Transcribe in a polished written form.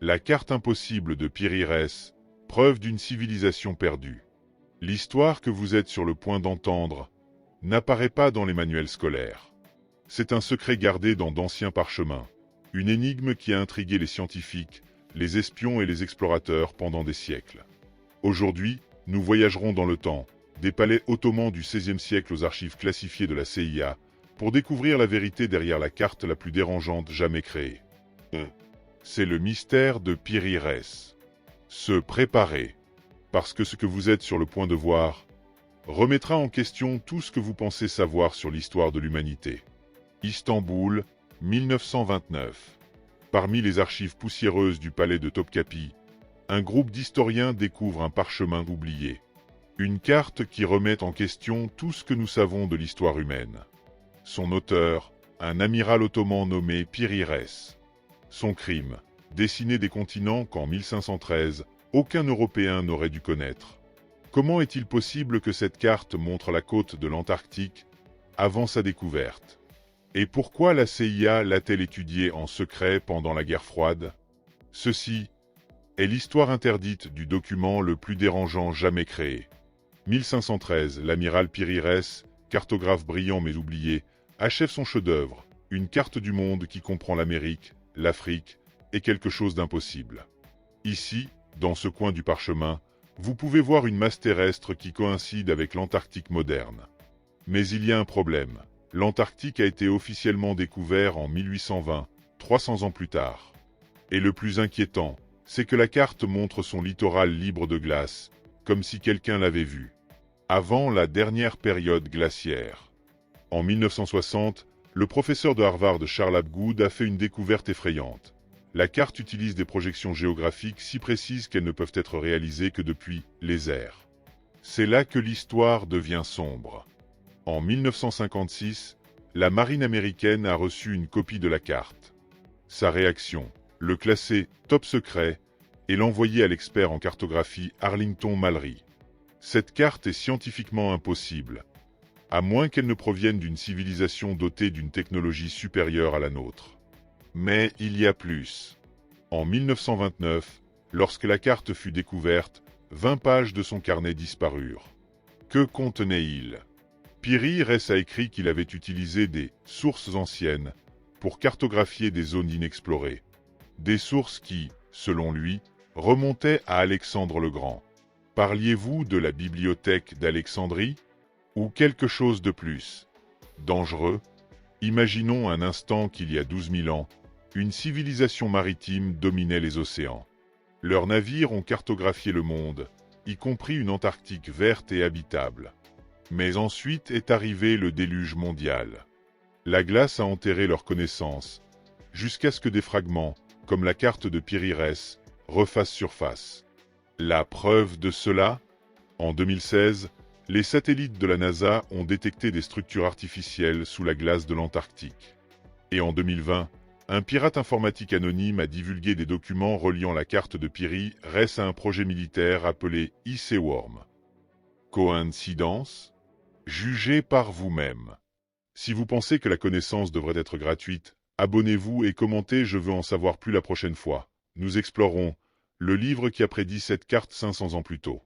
La carte impossible de Piri-Reis, preuve d'une civilisation perdue. L'histoire que vous êtes sur le point d'entendre n'apparaît pas dans les manuels scolaires. C'est un secret gardé dans d'anciens parchemins, une énigme qui a intrigué les scientifiques, les espions et les explorateurs pendant des siècles. Aujourd'hui, nous voyagerons dans le temps, des palais ottomans du XVIe siècle aux archives classifiées de la CIA, pour découvrir la vérité derrière la carte la plus dérangeante jamais créée. C'est le mystère de Piri-Reis. Se préparer, parce que ce que vous êtes sur le point de voir remettra en question tout ce que vous pensez savoir sur l'histoire de l'humanité. Istanbul, 1929. Parmi les archives poussiéreuses du palais de Topkapi, un groupe d'historiens découvre un parchemin oublié. Une carte qui remet en question tout ce que nous savons de l'histoire humaine. Son auteur, un amiral ottoman nommé Piri-Reis. Son crime, dessiner des continents qu'en 1513, aucun Européen n'aurait dû connaître. Comment est-il possible que cette carte montre la côte de l'Antarctique avant sa découverte? Et pourquoi la CIA l'a-t-elle étudiée en secret pendant la guerre froide? Ceci est l'histoire interdite du document le plus dérangeant jamais créé. 1513, l'amiral Piri-Reis, cartographe brillant mais oublié, achève son chef-d'œuvre, une carte du monde qui comprend l'Amérique, l'Afrique et quelque chose d'impossible. Ici, dans ce coin du parchemin, vous pouvez voir une masse terrestre qui coïncide avec l'Antarctique moderne. Mais il y a un problème. L'Antarctique a été officiellement découvert en 1820, 300 ans plus tard. Et le plus inquiétant, c'est que la carte montre son littoral libre de glace, comme si quelqu'un l'avait vu. Avant la dernière période glaciaire. En 1960, le professeur de Harvard Charles Hapgood a fait une découverte effrayante. La carte utilise des projections géographiques si précises qu'elles ne peuvent être réalisées que depuis les airs. C'est là que l'histoire devient sombre. En 1956, la marine américaine a reçu une copie de la carte. Sa réaction, le classer top secret et l'envoyer à l'expert en cartographie Arlington Mallory. Cette carte est scientifiquement impossible, à moins qu'elle ne provienne d'une civilisation dotée d'une technologie supérieure à la nôtre. Mais il y a plus. En 1929, lorsque la carte fut découverte, 20 pages de son carnet disparurent. Que contenait-il? Piri-Reis a écrit qu'il avait utilisé des « sources anciennes » pour cartographier des zones inexplorées. Des sources qui, selon lui, remontaient à Alexandre le Grand. Parliez-vous de la bibliothèque d'Alexandrie? Ou quelque chose de plus dangereux? Imaginons un instant qu'il y a 12 000 ans, une civilisation maritime dominait les océans. Leurs navires ont cartographié le monde, y compris une Antarctique verte et habitable. Mais ensuite est arrivé le déluge mondial. La glace a enterré leurs connaissances, jusqu'à ce que des fragments, comme la carte de Piri-Reis, refassent surface. La preuve de cela? En 2016, les satellites de la NASA ont détecté des structures artificielles sous la glace de l'Antarctique. Et en 2020, un pirate informatique anonyme a divulgué des documents reliant la carte de Piri-Reis à un projet militaire appelé ICEWORM. Coïncidence? Jugez par vous-même. Si vous pensez que la connaissance devrait être gratuite, abonnez-vous et commentez « Je veux en savoir plus » la prochaine fois. Nous explorerons le livre qui a prédit cette carte 500 ans plus tôt.